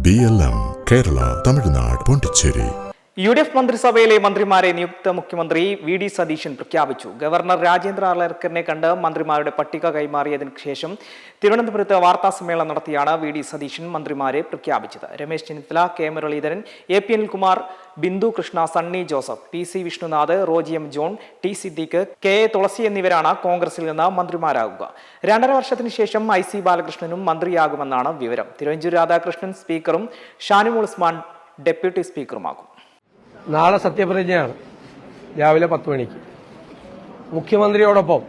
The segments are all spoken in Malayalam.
BLM കേരള തമിഴ്നാട് പോണ്ടിച്ചേരി. UDF മന്ത്രിസഭയിലെ മന്ത്രിമാരെ നിയുക്ത മുഖ്യമന്ത്രി VD സതീശൻ പ്രഖ്യാപിച്ചു. ഗവർണർ രാജേന്ദ്ര ആർലേക്കറിനെ കണ്ട് മന്ത്രിമാരുടെ പട്ടിക കൈമാറിയതിനു ശേഷം തിരുവനന്തപുരത്ത് വാർത്താസമ്മേളനം നടത്തിയാണ് VD സതീശൻ മന്ത്രിമാരെ പ്രഖ്യാപിച്ചത്. Ramesh Chennithala, K Muraleedharan, AP Anilkumar, Bindu Krishna, Sunny Joseph, PC Vishnunath, Roji M John, T Siddique, KA തുളസി എന്നിവരാണ് കോൺഗ്രസിൽ നിന്ന് മന്ത്രിമാരാകുക. 2.5 വർഷത്തിന് ശേഷം IC ബാലകൃഷ്ണനും മന്ത്രിയാകുമെന്നാണ് വിവരം. തിരുവഞ്ചൂർ രാധാകൃഷ്ണൻ സ്പീക്കറും ഷാനിമോൾ ഉസ്മാൻ ഡെപ്യൂട്ടി സ്പീക്കറുമാകും. നാളെ സത്യപ്രതിജ്ഞയാണ് രാവിലെ 10 മണിക്ക്. മുഖ്യമന്ത്രിയോടൊപ്പം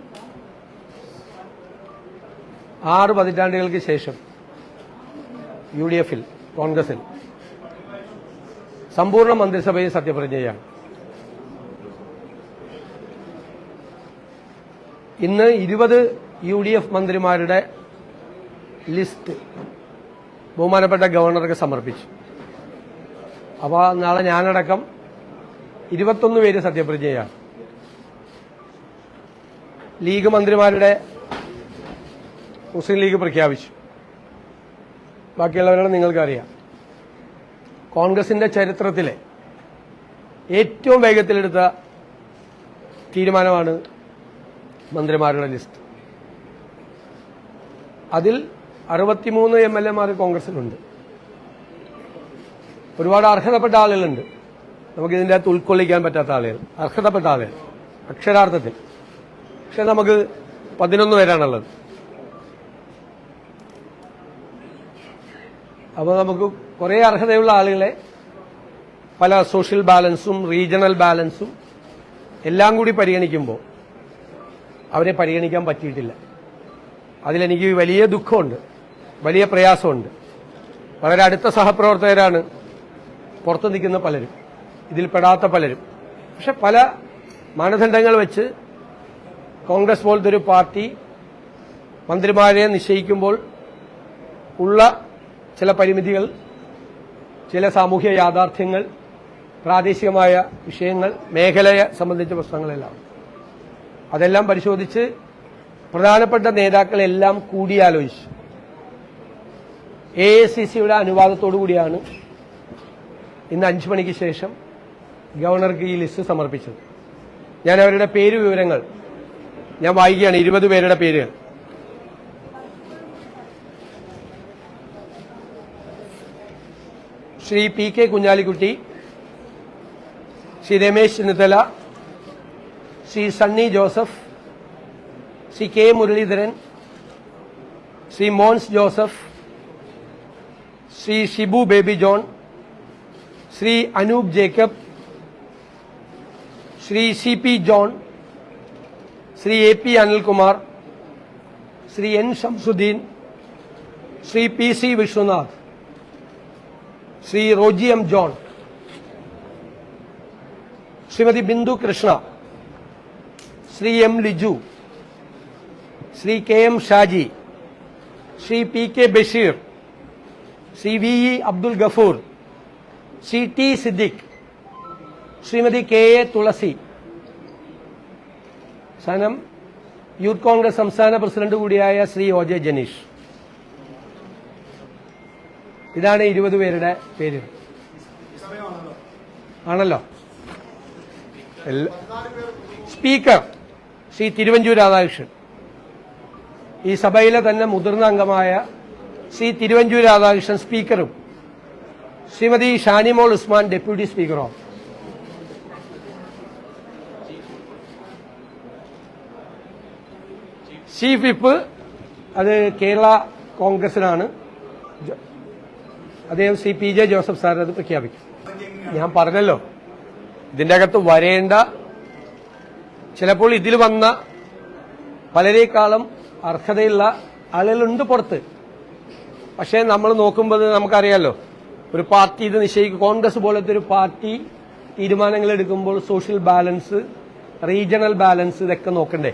6 പതിറ്റാണ്ടുകൾക്ക് ശേഷം UDFൽ കോൺഗ്രസിൽ സമ്പൂർണ്ണ മന്ത്രിസഭയിൽ സത്യപ്രതിജ്ഞയാണ്. ഇന്ന് 20 UDF മന്ത്രിമാരുടെ ലിസ്റ്റ് ബഹുമാനപ്പെട്ട ഗവർണർക്ക് സമർപ്പിച്ചു. അപ്പോൾ നാളെ ഞാനടക്കം 21 പേര് സത്യപ്രതിജ്ഞയാണ്. ലീഗ് മന്ത്രിമാരുടെ മുസ്ലിം ലീഗ് പ്രഖ്യാപിച്ചു. ബാക്കിയുള്ളവരുടെ നിങ്ങൾക്കറിയാം. കോൺഗ്രസിന്റെ ചരിത്രത്തിലെ ഏറ്റവും വേഗത്തിലെടുത്ത തീരുമാനമാണ് മന്ത്രിമാരുടെ ലിസ്റ്റ്. അതിൽ 63 MLA കോൺഗ്രസിലുണ്ട്. ഒരുപാട് അർഹതപ്പെട്ട ആളുകളുണ്ട്. നമുക്കിതിൻ്റെ അകത്ത് ഉൾക്കൊള്ളിക്കാൻ പറ്റാത്ത ആളുകൾ, അർഹതപ്പെട്ട ആളുകൾ അക്ഷരാർത്ഥത്തിൽ. പക്ഷെ നമുക്ക് 11 പേരാണുള്ളത്. അപ്പോൾ നമുക്ക് കുറേ അർഹതയുള്ള ആളുകളെ പല സോഷ്യൽ ബാലൻസും റീജിയണൽ ബാലൻസും എല്ലാം കൂടി പരിഗണിക്കുമ്പോൾ അവരെ പരിഗണിക്കാൻ പറ്റിയിട്ടില്ല. അതിലെനിക്ക് വലിയ ദുഃഖമുണ്ട്, വലിയ പ്രയാസമുണ്ട്. വളരെ അടുത്ത സഹപ്രവർത്തകരാണ് പുറത്തു നിൽക്കുന്ന പലരും, ഇതിൽ പെടാത്ത പലരും. പക്ഷെ പല മാനദണ്ഡങ്ങൾ വെച്ച് കോൺഗ്രസ് പോലത്തെ ഒരു പാർട്ടി മന്ത്രിമാരെ നിശ്ചയിക്കുമ്പോൾ ഉള്ള ചില പരിമിതികൾ, ചില സാമൂഹ്യ യാഥാർത്ഥ്യങ്ങൾ, പ്രാദേശികമായ വിഷയങ്ങൾ, മേഖലയെ സംബന്ധിച്ച പ്രശ്നങ്ങളെല്ലാം അതെല്ലാം പരിശോധിച്ച് പ്രധാനപ്പെട്ട നേതാക്കളെല്ലാം കൂടിയാലോചിച്ചു AICCയുടെ അനുവാദത്തോടു കൂടിയാണ് ഇന്ന് 5 മണിക്ക് ശേഷം ഗവർണർക്ക് ഈ ലിസ്റ്റ് സമർപ്പിച്ചത്. ഞാൻ അവരുടെ പേര് വിവരങ്ങൾ ഞാൻ വായിക്കുകയാണ്. 20 പേരുടെ പേരുകൾ. Shri PK Kunhalikutty, Shri Ramesh Chennithala, Shri Sunny Joseph, Shri K Muraleedharan, Shri Mons Joseph, Shri Shibu Baby John, Shri Anoop Jacob, Shri CP John, Shri AP Anilkumar, Shri N Shamsuddin, Shri PC Vishnunath, Shri Roji M John, Shrimati Bindu Krishna, Shri M Liju, Shri KM Shaji, Shri PK Basheer, Shri VE Abdul Gafoor, Shri T Siddique, Shrimati KA Thulasi. സനം യൂത്ത് കോൺഗ്രസ് സംസ്ഥാന പ്രസിഡന്റ് കൂടിയായ ശ്രീ OJ ജനീഷ്. ഇതാണ് 20 പേരുടെ പേര്. ആണല്ലോ. സ്പീക്കർ ശ്രീ തിരുവഞ്ചൂർ രാധാകൃഷ്ണൻ. ഈ സഭയിലെ തന്നെ മുതിർന്ന അംഗമായ ശ്രീ തിരുവഞ്ചൂർ രാധാകൃഷ്ണൻ സ്പീക്കറും ശ്രീമതി ഷാനിമോൾ ഉസ്മാൻ ഡെപ്യൂട്ടി സ്പീക്കറും. ചീഫ് വിപ്പ് അത് കേരള കോൺഗ്രസിനാണ്. അദ്ദേഹം ശ്രീ PJ ജോസഫ് സാർ അത് പ്രഖ്യാപിക്കും. ഞാൻ പറഞ്ഞല്ലോ, ഇതിൻ്റെ അകത്ത് വരേണ്ട, ചിലപ്പോൾ ഇതിൽ വന്ന പലരേക്കാളും അർഹതയുള്ള ആളുകളുണ്ട് പുറത്ത്. പക്ഷേ നമ്മൾ നോക്കുമ്പോൾ നമുക്കറിയാലോ, ഒരു പാർട്ടി ഇത് നിശ്ചയിക്കും. കോൺഗ്രസ് പോലത്തെ ഒരു പാർട്ടി തീരുമാനങ്ങൾ എടുക്കുമ്പോൾ സോഷ്യൽ ബാലൻസ്, റീജിയണൽ ബാലൻസ് ഇതൊക്കെ നോക്കണ്ടേ.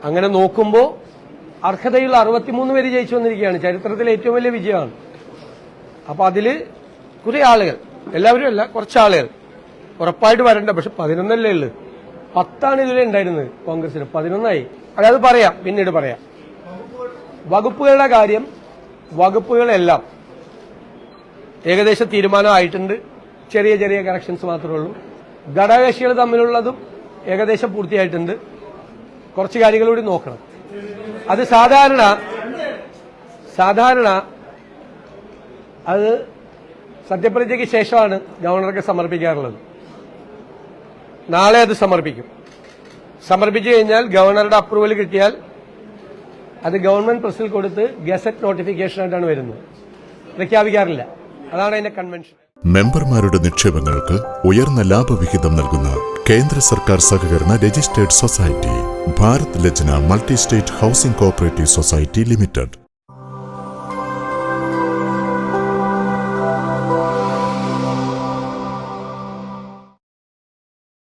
അങ്ങനെ നോക്കുമ്പോൾ അർഹതയുള്ള 63 പേര് ജയിച്ചു വന്നിരിക്കുകയാണ്. ചരിത്രത്തിലെ ഏറ്റവും വലിയ വിജയമാണ്. അപ്പോൾ അതിൽ കുറെ ആളുകൾ, എല്ലാവരും അല്ല, കുറച്ചാളുകൾ ഉറപ്പായിട്ട് വരണ്ട. പക്ഷെ 11 ഉള്ളു. 10 ഇതുവരെ ഉണ്ടായിരുന്നത് കോൺഗ്രസിന്, 11 അതായത് പറയാം, പിന്നീട് പറയാം. വകുപ്പുകളുടെ കാര്യം, വകുപ്പുകളെല്ലാം ഏകദേശം തീരുമാനമായിട്ടുണ്ട്. ചെറിയ ചെറിയ കറക്ഷൻസ് മാത്രമേ ഉള്ളൂ. ഘടകകക്ഷികൾ തമ്മിലുള്ളതും ഏകദേശം പൂർത്തിയായിട്ടുണ്ട്. കുറച്ച് കാര്യങ്ങൾ കൂടി നോക്കണം. അത് സാധാരണ അത് സത്യപ്രതിജ്ഞയ്ക്ക് ശേഷമാണ് ഗവർണർക്ക് സമർപ്പിക്കാറുള്ളത്. നാളെ അത് സമർപ്പിക്കും. സമർപ്പിച്ചു കഴിഞ്ഞാൽ ഗവർണറുടെ അപ്രൂവൽ കിട്ടിയാൽ അത് ഗവൺമെന്റ് പ്രസിൽ കൊടുത്ത് ഗസറ്റ് നോട്ടിഫിക്കേഷനായിട്ടാണ് വരുന്നത്. പ്രഖ്യാപിക്കാറില്ല. അതാണ് അതിന്റെ കൺവെൻഷൻ. മെമ്പർമാരുടെ നിക്ഷേപങ്ങൾക്ക് ഉയർന്ന ലാഭവിഹിതം നൽകുന്ന കേന്ദ്ര സർക്കാർ സഹകരണ registered society Bharat Lajna multi state housing cooperative society limited.